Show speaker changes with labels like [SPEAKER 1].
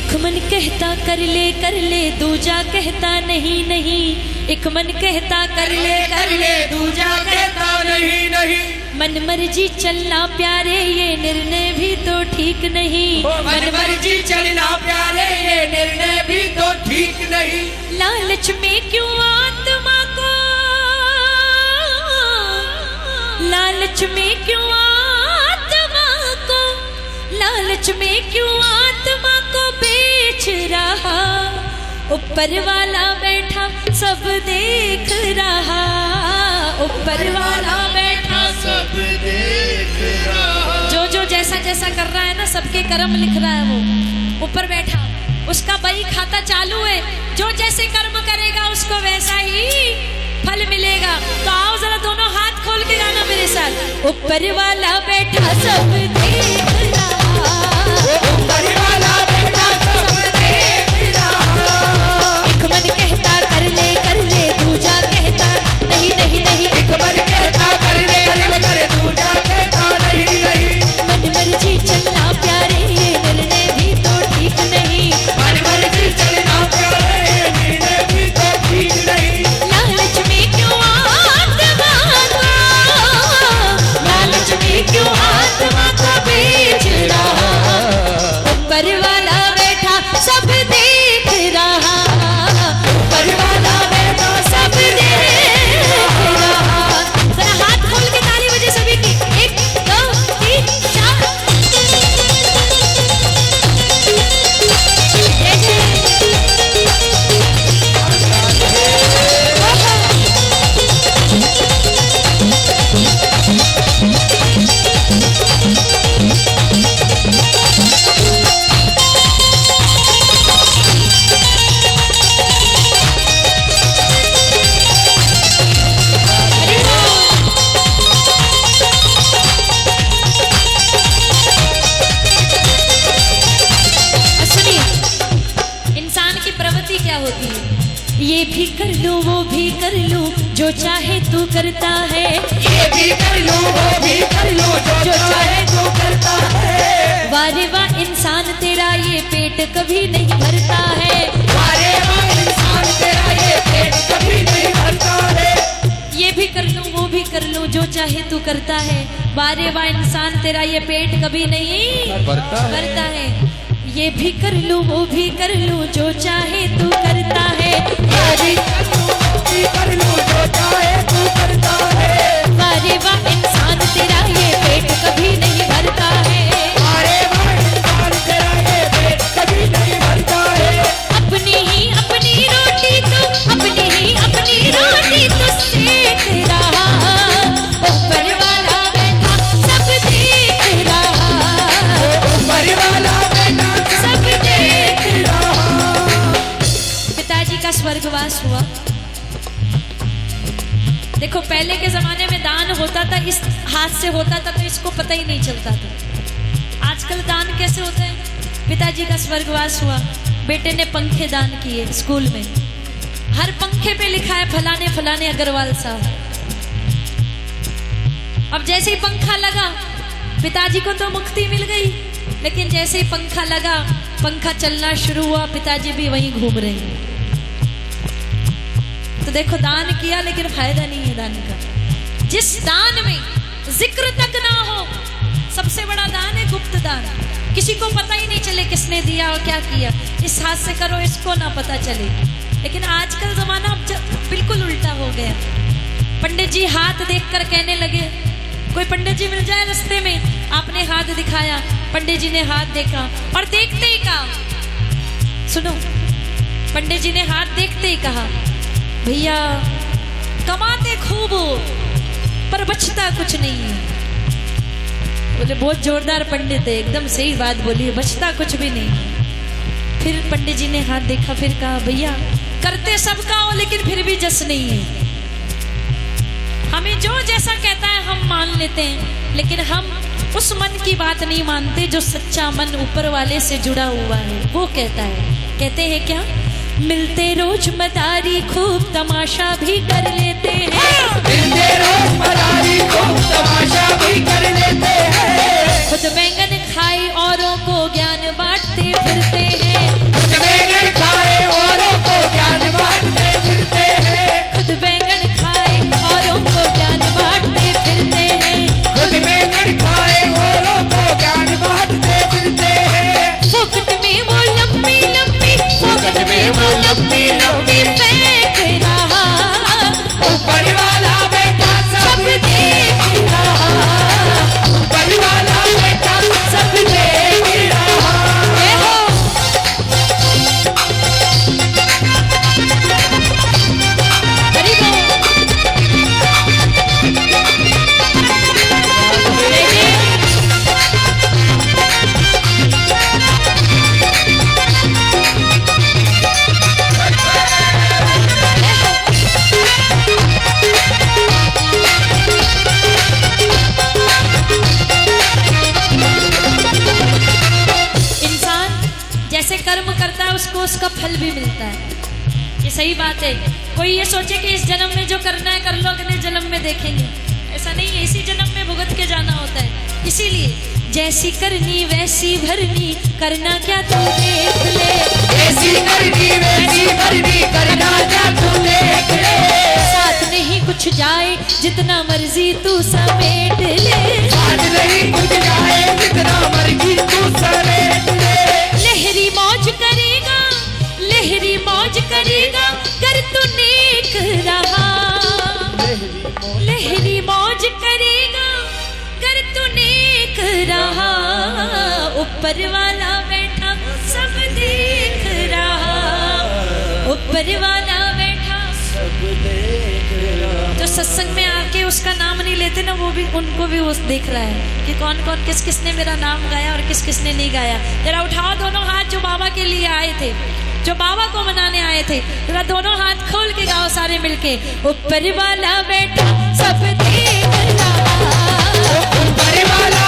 [SPEAKER 1] एक मन कहता कर ले दूजा कहता नहीं नहीं। एक मन कहता कर ले दूजा कहता नहीं नहीं। मन मर्जी चलना प्यारे ये निर्णय भी तो ठीक नहीं।
[SPEAKER 2] मन मर्जी चलना प्यारे ये निर्णय भी तो ठीक नहीं।
[SPEAKER 1] लालच में क्यों आत्मा को, लालच में क्यों आत्मा को, लालच में क्यों आत्मा को बेच रहा। ऊपर वाला बैठा सब देख रहा, ऊपर वाला बैठा
[SPEAKER 2] सब देख रहा।
[SPEAKER 1] जो जैसा जैसा कर रहा है ना सबके कर्म लिख रहा है, वो ऊपर बैठा उसका बही खाता चालू है। जो जैसे कर्म करेगा उसको वैसा ही फल मिलेगा। तो आओ जरा दोनों हाथ खोल के गाना मेरे साथ। ऊपर वाला बैठा सब देख रहा,
[SPEAKER 2] ऊपर वाला बैठा सब देख रहा।
[SPEAKER 1] एक मन कहता कर ले दूजा कहता नहीं नहीं नहीं।
[SPEAKER 2] एक मन कहता कर ले दूजा कहता नहीं नहीं।
[SPEAKER 1] मन मर्जी चलना प्यारे ये निर्णय भी तो ठीक नहीं।
[SPEAKER 2] मन मर्जी चलना प्यारे ये निर्णय भी तो ठीक नहीं।
[SPEAKER 1] लालच में क्यों आत्मा को, लालच में क्यों आत्मा को बेच रहा। ऊपर वाला बैठा सब देख रहा, ऊपर वाला बैठा सब देख रहा। जरा हाथ खोल के ताली बजे सभी की। 1 2 3 4। ये भी कर लूं वो भी कर लूं जो चाहे तू करता है।
[SPEAKER 2] ये भी कर लूं वो भी कर लूं जो चाहे तू करता है।
[SPEAKER 1] वारे वाह इंसान तेरा ये पेट कभी नहीं भरता है।
[SPEAKER 2] वारे वाह इंसान तेरा ये पेट कभी नहीं भरता है।
[SPEAKER 1] ये भी कर लूं वो भी कर लूं जो चाहे तू करता है। वारे वाह इंसान तेरा ये पेट कभी नहीं भरता है। ये भी कर लूं वो भी कर लूं जो चाहे तू करता है।
[SPEAKER 2] ये भी कर लूं जो चाहे तू करता है।
[SPEAKER 1] वारे वाह इंसान तेरा ये पेट कभी नहीं भरता है।
[SPEAKER 2] वारे वाह इंसान तेरा ये पेट कभी नहीं भरता है।
[SPEAKER 1] अपनी रोटी तो अपनी ही अपनी रोटी तो सेक रहा। ऊपर वाला बैठा सब देख रहा,
[SPEAKER 2] ऊपर वाला बैठा
[SPEAKER 1] सब देख
[SPEAKER 2] रहा।
[SPEAKER 1] पिताजी का स्वर्गवास हुआ। देखो पहले के जमाने में दान होता था, इस हाथ से होता था तो इसको पता ही नहीं चलता था। आजकल दान कैसे होते हैं। पिताजी का स्वर्गवास हुआ, बेटे ने पंखे दान किए स्कूल में। हर पंखे पे लिखा है फलाने फलाने अग्रवाल साहब। अब जैसे ही पंखा लगा पिताजी को तो मुक्ति मिल गई, लेकिन जैसे ही पंखा लगा पंखा चलना शुरू हुआ, पिताजी भी वहीं घूम रहे हैं। तो देखो दान किया लेकिन फायदा नहीं है दान का। जिस दान में जिक्र तक ना हो, सबसे बड़ा दान है गुप्त दान। किसी को पता ही नहीं चले किसने दिया और क्या किया। इस हाथ से करो इसको ना पता चले। लेकिन आजकल जमाना अब बिल्कुल उल्टा हो गया। पंडित जी हाथ देखकर कहने लगे, कोई पंडित जी मिल जाए रास्ते में, आपने हाथ दिखाया, पंडित जी ने हाथ देखा और देखते ही कहा, सुनो, पंडित जी ने हाथ देखते ही कहा, भैया कमाते खूब हो पर बचता कुछ नहीं है। बोले बहुत जोरदार पंडित है, एकदम सही बात बोली है, बचता कुछ भी नहीं है। फिर पंडित जी ने हाथ देखा, फिर कहा, भैया करते सबका हो लेकिन फिर भी जस नहीं है। हमें जो जैसा कहता है हम मान लेते हैं, लेकिन हम उस मन की बात नहीं मानते जो सच्चा मन ऊपर वाले से जुड़ा हुआ है। वो कहता है, कहते हैं क्या, मिलते रोज मदारी खूब तमाशा भी कर लेते हैं।
[SPEAKER 2] मिलते रोज मदारी खूब तमाशा भी कर लेते हैं।
[SPEAKER 1] खुद बैंगन खाई औरों को ज्ञान बांटते फिरते हैं। को उसका फल भी मिलता है। ये सही बात है। कोई ये सोचे कि इस जन्म में जो करना है कर लो, अगले जन्म में देखेंगे, ऐसा नहीं है। इसी जन्म में भुगत के जाना होता है। इसीलिए जैसी करनी वैसी भरनी, करना क्या तू देख ले।
[SPEAKER 2] ऐसी करनी वैसी भरनी, करना क्या तू देख ले।
[SPEAKER 1] साथ नहीं कुछ जाए जितना मर्जी तू समेट ले।
[SPEAKER 2] आज नहीं कुछ जाए जितना मर्जी तू समेट ले।
[SPEAKER 1] लहरी मौज करेगा, लहरी मौज करेगा, कर तू नेक रहा। लहरी मौज करेगा, कर तू नेक रहा। ऊपर वाला बैठा सब देख रहा, ऊपर वाला बैठा सब देख रहा। जो सत्संग में आके उसका नाम नहीं लेते ना, वो भी, उनको भी वो देख रहा है कि कौन कौन किस किसने मेरा नाम गाया और किस किसने नहीं गाया। जरा उठाओ दोनों हाथ जो बाबा के लिए आए थे, जो बाबा को मनाने आए थे, जरा दोनों हाथ खोल के गाओ सारे मिलके। ऊपर वाला बैठा सब देख रहा,
[SPEAKER 2] ऊपर वाला